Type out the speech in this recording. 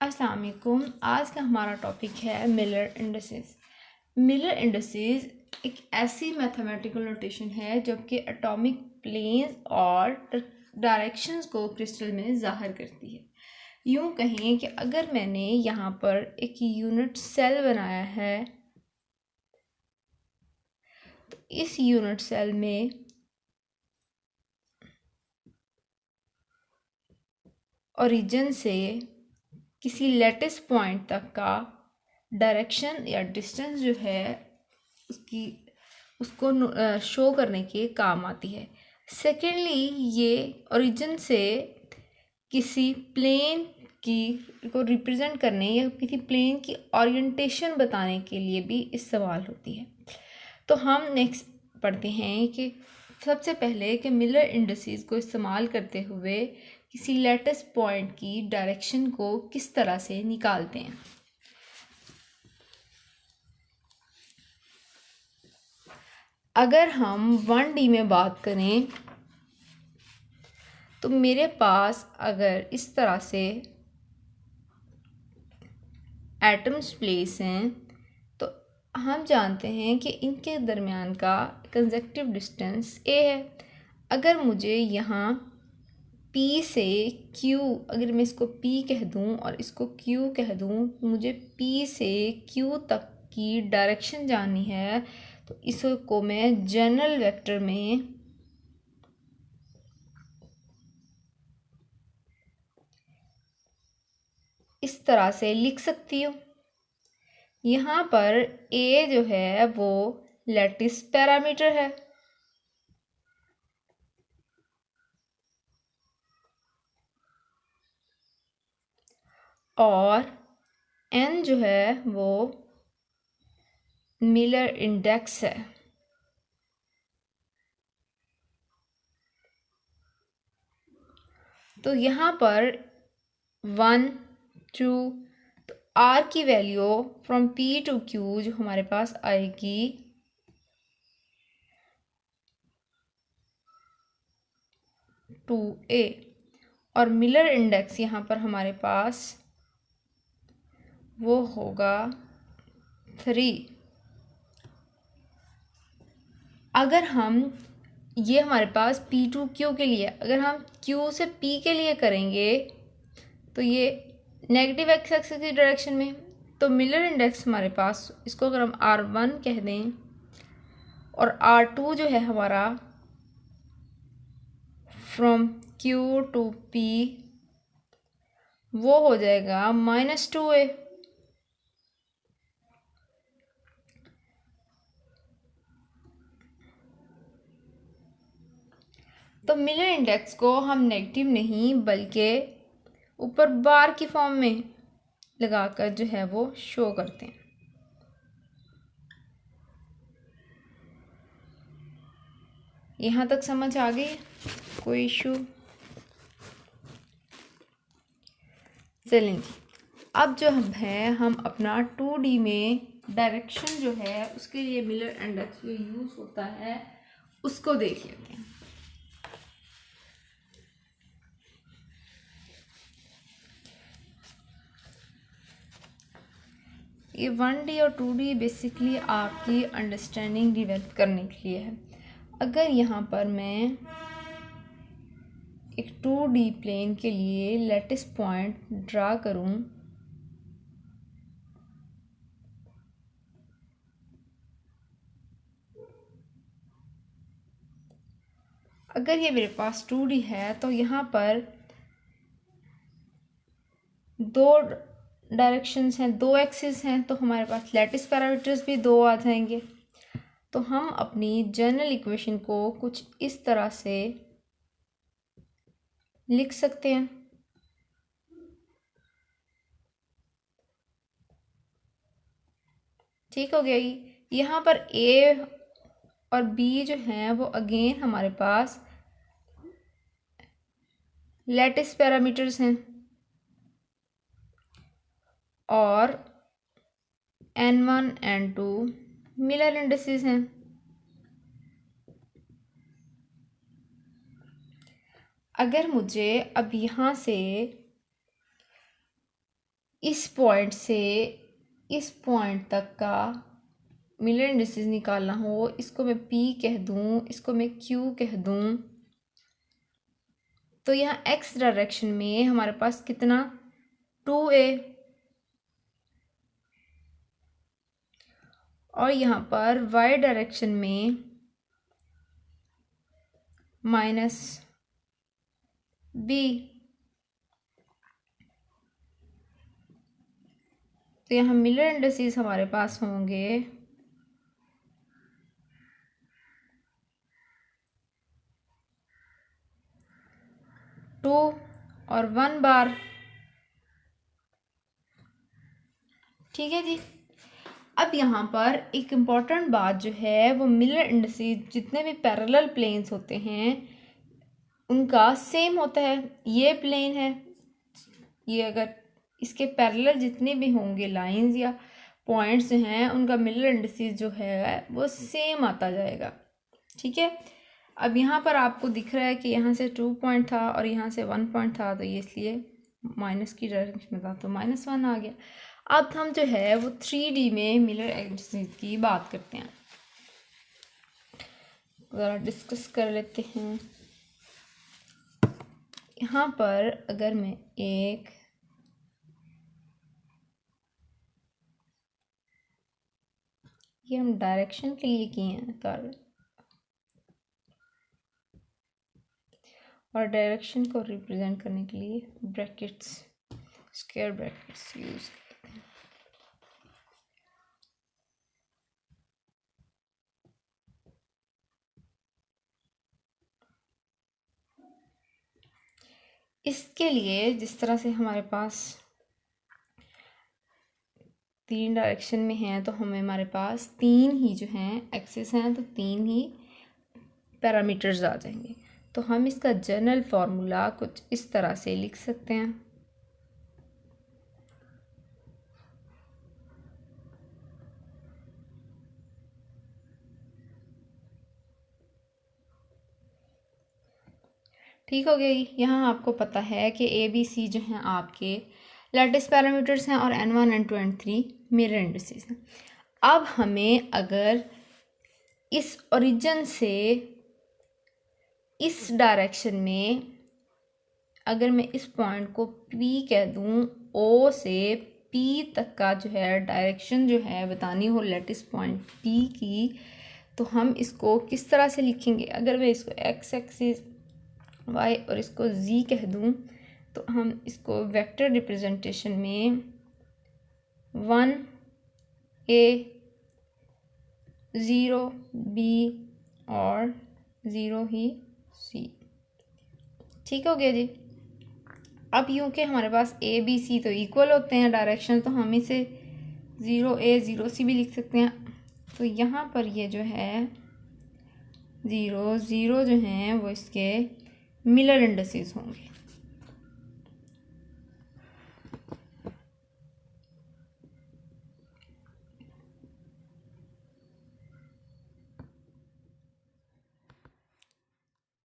अस्सलाम वालेकुम। आज का हमारा टॉपिक है मिलर इंडिसेस। मिलर इंडिसेस एक ऐसी मैथमेटिकल नोटेशन है जबकि एटॉमिक प्लेन्स और डायरेक्शंस को क्रिस्टल में ज़ाहिर करती है। यूँ कहें कि अगर मैंने यहाँ पर एक यूनिट सेल बनाया है तो इस यूनिट सेल में ओरिजिन से किसी लेटेस्ट पॉइंट तक का डायरेक्शन या डिस्टेंस जो है उसको शो करने के काम आती है। सेकेंडली, ये ओरिजिन से किसी प्लेन को रिप्रेजेंट करने या किसी प्लेन की ओरिएंटेशन बताने के लिए भी इस्तेमाल होती है। तो हम नेक्स्ट पढ़ते हैं कि सबसे पहले कि मिलर इंडिसेस को इस्तेमाल करते हुए किसी लेटेस्ट पॉइंट की डायरेक्शन को किस तरह से निकालते हैं। अगर हम 1D में बात करें तो मेरे पास अगर इस तरह से एटम्स प्लेस हैं तो हम जानते हैं कि इनके दरमियान का कंजक्टिव डिस्टेंस a है। अगर मुझे यहाँ P से Q, अगर मैं इसको P कह दूँ और इसको Q कह दूँ, मुझे P से Q तक की डायरेक्शन जाननी है तो इसको मैं जनरल वेक्टर में इस तरह से लिख सकती हूँ। यहाँ पर a जो है वो लैटिस पैरामीटर है और n जो है वो मिलर इंडेक्स है। तो यहाँ पर 1, 2, तो r की value from P to Q जो हमारे पास आएगी 2a और मिलर इंडेक्स यहाँ पर हमारे पास वो होगा 3। अगर हम ये हमारे पास P टू Q के लिए, अगर हम Q से P के लिए करेंगे तो ये नेगेटिव एक्स एक्सिस की डायरेक्शन में, तो मिलर इंडेक्स हमारे पास, इसको अगर हम R1 कह दें और R2 जो है हमारा फ्रॉम Q टू P वो हो जाएगा -2a। तो मिलर इंडेक्स को हम नेगेटिव नहीं बल्कि ऊपर बार की फॉर्म में लगाकर जो है वो शो करते हैं। यहाँ तक समझ आ गई? कोई इशू? चलें, अब जो हम अपना 2D में डायरेक्शन जो है उसके लिए मिलर इंडेक्स जो यूज़ होता है उसको देख लेते हैं। ये 1D और 2D बेसिकली आपकी अंडरस्टैंडिंग डेवलप करने के लिए है। अगर यहाँ पर मैं एक 2D प्लेन के लिए लेटेस्ट पॉइंट ड्रा करूँ अगर ये मेरे पास 2D है तो यहाँ पर दो डायरेक्शंस हैं, दो एक्सिस हैं, तो हमारे पास लैटिस पैरामीटर्स भी दो आ जाएंगे। तो हम अपनी जनरल इक्वेशन को कुछ इस तरह से लिख सकते हैं। ठीक हो गया। यहाँ पर A और B जो हैं वो अगेन हमारे पास लैटिस पैरामीटर्स हैं और N1 N2 मिलर इंडिसेस हैं। अगर मुझे अब यहाँ से इस पॉइंट से इस पॉइंट तक का मिलर इंडिसेस निकालना हो, इसको मैं P कह दूँ, इसको मैं Q कह दूँ, तो यहाँ x डायरेक्शन में हमारे पास कितना 2a, और यहाँ पर y डायरेक्शन में -b। तो यहाँ मिलर इंडिसेस हमारे पास होंगे 2 और 1 बार। ठीक है जी। अब यहाँ पर एक इम्पॉर्टेंट बात जो है वो मिलर इंडिसेस जितने भी पैरेलल प्लेन्स होते हैं उनका सेम होता है। ये प्लेन है, ये अगर इसके पैरेलल जितने भी होंगे लाइंस या पॉइंट्स जो हैं उनका मिलर इंडिसेस जो है वो सेम आता जाएगा। ठीक है। अब यहाँ पर आपको दिख रहा है कि यहाँ से 2 पॉइंट था और यहाँ से 1 पॉइंट था, तो ये इसलिए माइनस की डायरेक्शन में था तो -1 आ गया। अब हम जो है वो 3D में मिलर इंडिसेस की बात करते हैं, ज़रा डिस्कस कर लेते हैं। यहाँ पर अगर मैं एक ये हम डायरेक्शन के लिए किए हैं कर, और डायरेक्शन को रिप्रेजेंट करने के लिए ब्रैकेट्स, स्क्वायर ब्रैकेट्स यूज करते हैं। इसके लिए जिस तरह से हमारे पास 3 डायरेक्शन में हैं तो हमारे पास 3 ही जो हैं एक्सिस हैं, तो 3 ही पैरामीटर्स आ जाएंगे। तो हम इसका जनरल फार्मूला कुछ इस तरह से लिख सकते हैं। ठीक हो गई। यहाँ आपको पता है कि ABC जो हैं आपके लैटिस पैरामीटर्स हैं और N1 N2 N3 mirror indices हैं। अब हमें अगर इस ओरिजिन से इस डायरेक्शन में अगर मैं इस पॉइंट को P कह दूँ, O से P तक का जो है डायरेक्शन जो है बतानी हो लैटिस पॉइंट P की, तो हम इसको किस तरह से लिखेंगे? अगर मैं इसको x एक्सिस y और इसको z कह दूँ तो हम इसको वेक्टर रिप्रेजेंटेशन में 1a 0b और 0 ही c। ठीक हो गया जी। अब यूँ कि हमारे पास a b c तो इक्वल होते हैं डायरेक्शन, तो हम इसे 0a 0c भी लिख सकते हैं। तो यहाँ पर ये जो है 0 0 जो हैं वो इसके मिलर इंडिसेस होंगे।